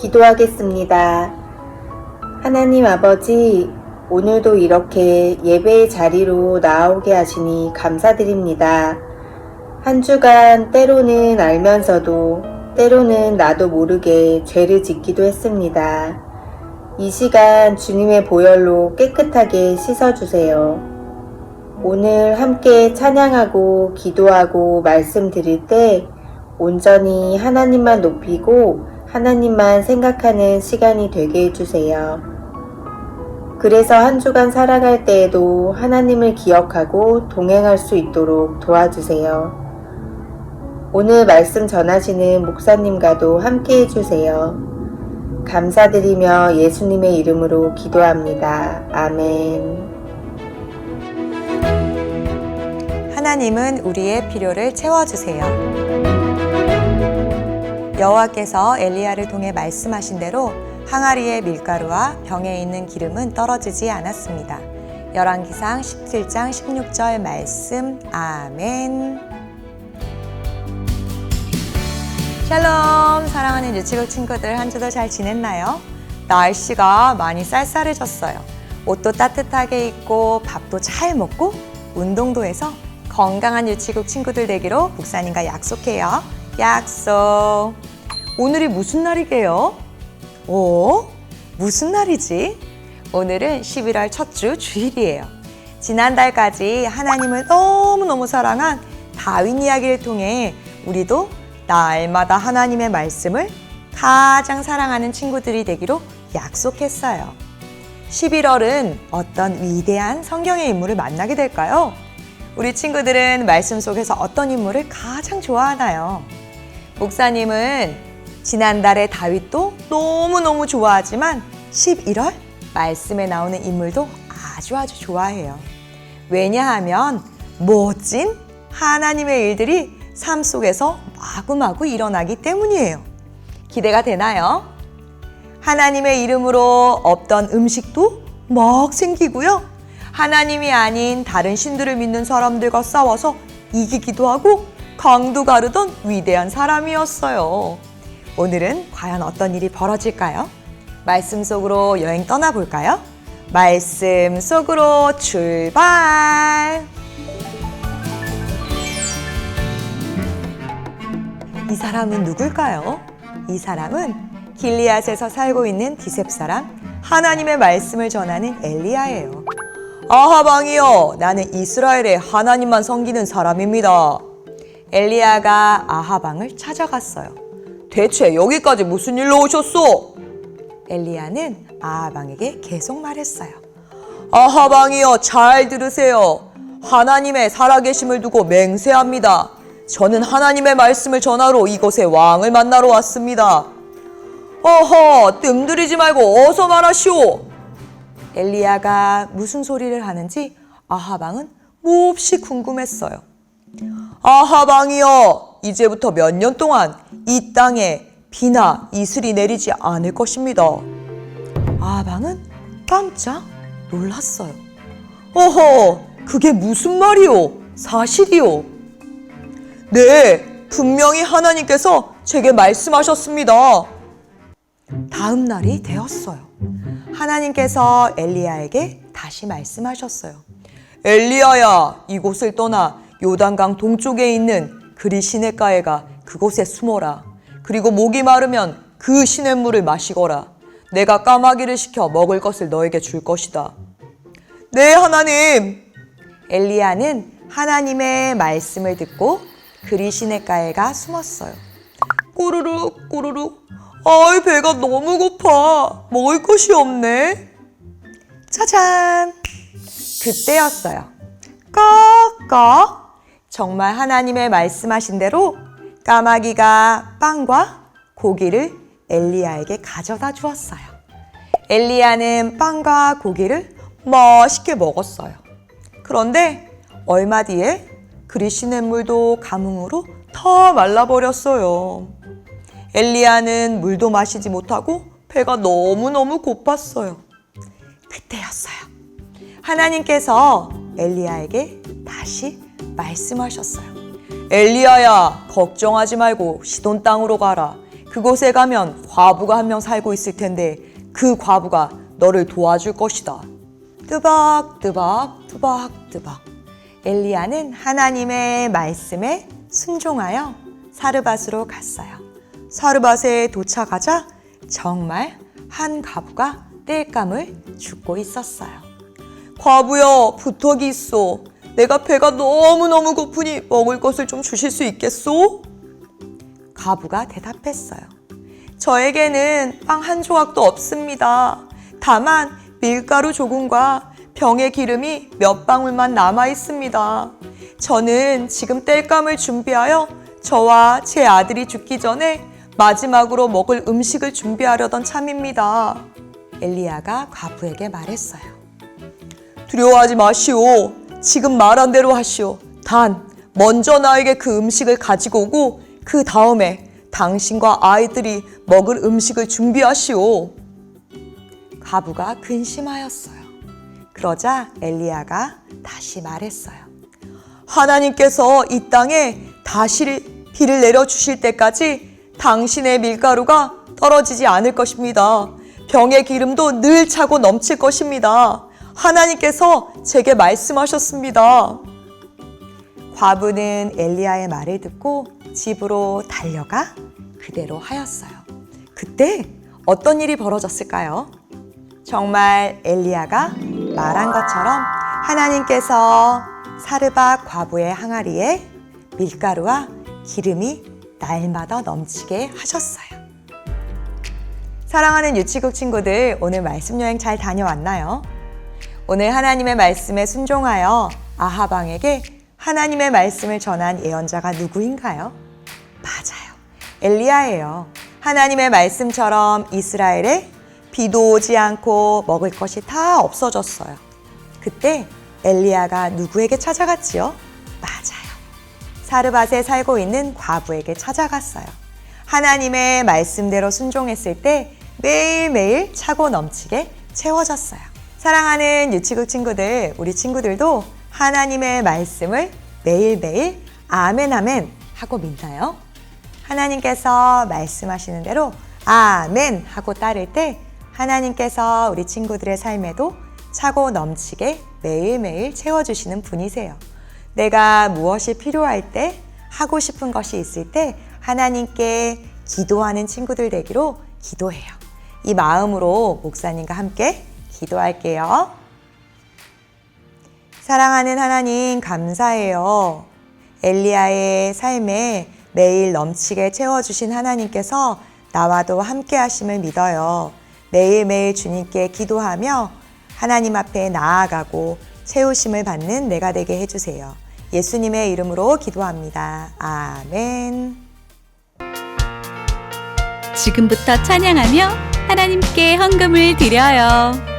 기도하겠습니다. 하나님 아버지, 오늘도 이렇게 예배의 자리로 나오게 하시니 감사드립니다. 한 주간 때로는 알면서도 때로는 나도 모르게 죄를 짓기도 했습니다. 이 시간 주님의 보혈로 깨끗하게 씻어주세요. 오늘 함께 찬양하고 기도하고 말씀 드릴 때 온전히 하나님만 높이고 하나님만 생각하는 시간이 되게 해주세요. 그래서 한 주간 살아갈 때에도 하나님을 기억하고 동행할 수 있도록 도와주세요. 오늘 말씀 전하시는 목사님과도 함께 해주세요. 감사드리며 예수님의 이름으로 기도합니다. 아멘. 하나님은 우리의 필요를 채워주세요. 여호와께서 엘리야를 통해 말씀하신 대로 항아리의 밀가루와 병에 있는 기름은 떨어지지 않았습니다. 열왕기상 17장 16절 말씀. 아멘. 샬롬, 사랑하는 유치국 친구들, 한 주도 잘 지냈나요? 날씨가 많이 쌀쌀해졌어요. 옷도 따뜻하게 입고 밥도 잘 먹고 운동도 해서 건강한 유치국 친구들 되기로 목사님과 약속해요. 약속. 오늘이 무슨 날이게요? 무슨 날이지? 오늘은 11월 첫 주 주일이에요. 지난달까지 하나님을 너무너무 사랑한 다윗 이야기를 통해 우리도 날마다 하나님의 말씀을 가장 사랑하는 친구들이 되기로 약속했어요. 11월은 어떤 위대한 성경의 인물을 만나게 될까요? 우리 친구들은 말씀 속에서 어떤 인물을 가장 좋아하나요? 목사님은 지난달에 다윗도 너무너무 좋아하지만 11월 말씀에 나오는 인물도 아주 좋아해요. 왜냐하면 멋진 하나님의 일들이 삶 속에서 마구마구 일어나기 때문이에요. 기대가 되나요? 하나님의 이름으로 없던 음식도 막 생기고요. 하나님이 아닌 다른 신들을 믿는 사람들과 싸워서 이기기도 하고 강도 가르던 위대한 사람이었어요. 오늘은 과연 어떤 일이 벌어질까요? 말씀 속으로 여행 떠나볼까요? 말씀 속으로 출발! 이 사람은 누굴까요? 이 사람은 길리앗에서 살고 있는 디셉 사람, 하나님의 말씀을 전하는 엘리야예요. 아합 왕이여, 나는 이스라엘의 하나님만 섬기는 사람입니다. 엘리야가 아합 왕을 찾아갔어요. 대체 여기까지 무슨 일로 오셨소? 엘리야는 아합 왕에게 계속 말했어요. 아합 왕이여, 잘 들으세요. 하나님의 살아계심을 두고 맹세합니다. 저는 하나님의 말씀을 전하러 이곳에 왕을 만나러 왔습니다. 어허, 뜸들이지 말고 어서 말하시오. 엘리야가 무슨 소리를 하는지 아합 왕은 몹시 궁금했어요. 아합 왕이여, 이제부터 몇 년 동안 이 땅에 비나 이슬이 내리지 않을 것입니다. 아합 왕은 깜짝 놀랐어요. 어허, 그게 무슨 말이오? 사실이오? 네, 분명히 하나님께서 제게 말씀하셨습니다. 다음 날이 되었어요. 하나님께서 엘리야에게 다시 말씀하셨어요. 엘리야야, 이곳을 떠나 요단강 동쪽에 있는 그리 시냇가에 가 그곳에 숨어라. 그리고 목이 마르면 그 시냇물을 마시거라. 내가 까마귀를 시켜 먹을 것을 너에게 줄 것이다. 네, 하나님. 엘리야는 하나님의 말씀을 듣고 그리 시냇가에 가 숨었어요. 꼬르륵 꼬르륵. 아이, 배가 너무 고파. 먹을 것이 없네. 짜잔. 그때였어요. 꺽꺽. 정말 하나님의 말씀하신 대로 까마귀가 빵과 고기를 엘리야에게 가져다 주었어요. 엘리야는 빵과 고기를 맛있게 먹었어요. 그런데 얼마 뒤에 그리 시냇물도 가뭄으로 다 말라버렸어요. 엘리야는 물도 마시지 못하고 배가 너무너무 고팠어요. 그때였어요. 하나님께서 엘리야에게 다시 말씀하셨어요. 엘리야야, 걱정하지 말고 시돈 땅으로 가라. 그곳에 가면 과부가 한 명 살고 있을 텐데 그 과부가 너를 도와줄 것이다. 뜨박뜨박 뜨박뜨박. 엘리야는 하나님의 말씀에 순종하여 사르밧으로 갔어요. 사르밧에 도착하자 정말 한 과부가 땔감을 줍고 있었어요. 과부여, 부탁이 있어. 내가 배가 너무너무 고프니 먹을 것을 좀 주실 수 있겠소? 과부가 대답했어요. 저에게는 빵 한 조각도 없습니다. 다만 밀가루 조금과 병의 기름이 몇 방울만 남아 있습니다. 저는 지금 땔감을 준비하여 저와 제 아들이 죽기 전에 마지막으로 먹을 음식을 준비하려던 참입니다. 엘리야가 과부에게 말했어요. 두려워하지 마시오. 지금 말한 대로 하시오. 단 먼저 나에게 그 음식을 가지고 오고 그 다음에 당신과 아이들이 먹을 음식을 준비하시오. 과부가 근심하였어요. 그러자 엘리야가 다시 말했어요. 하나님께서 이 땅에 다시 비를 내려주실 때까지 당신의 밀가루가 떨어지지 않을 것입니다. 병의 기름도 늘 차고 넘칠 것입니다. 하나님께서 제게 말씀하셨습니다. 과부는 엘리야의 말을 듣고 집으로 달려가 그대로 하였어요. 그때 어떤 일이 벌어졌을까요? 정말 엘리야가 말한 것처럼 하나님께서 사르밧 과부의 항아리에 밀가루와 기름이 날마다 넘치게 하셨어요. 사랑하는 유치국 친구들, 오늘 말씀 여행 잘 다녀왔나요? 오늘 하나님의 말씀에 순종하여 아합 왕에게 하나님의 말씀을 전한 예언자가 누구인가요? 맞아요. 엘리야예요. 하나님의 말씀처럼 이스라엘에 비도 오지 않고 먹을 것이 다 없어졌어요. 그때 엘리야가 누구에게 찾아갔지요? 맞아요. 사르밧에 살고 있는 과부에게 찾아갔어요. 하나님의 말씀대로 순종했을 때 매일매일 차고 넘치게 채워졌어요. 사랑하는 유치국 친구들, 우리 친구들도 하나님의 말씀을 매일매일 아멘 아멘 하고 믿나요? 하나님께서 말씀하시는 대로 아멘 하고 따를 때 하나님께서 우리 친구들의 삶에도 차고 넘치게 매일매일 채워주시는 분이세요. 내가 무엇이 필요할 때, 하고 싶은 것이 있을 때 하나님께 기도하는 친구들 되기로 기도해요. 이 마음으로 목사님과 함께 기도할게요. 사랑하는 하나님, 감사해요. 엘리야의 삶에 매일 넘치게 채워주신 하나님께서 나와도 함께 하심을 믿어요. 매일매일 주님께 기도하며 하나님 앞에 나아가고 채우심을 받는 내가 되게 해주세요. 예수님의 이름으로 기도합니다. 아멘. 지금부터 찬양하며 하나님께 헌금을 드려요.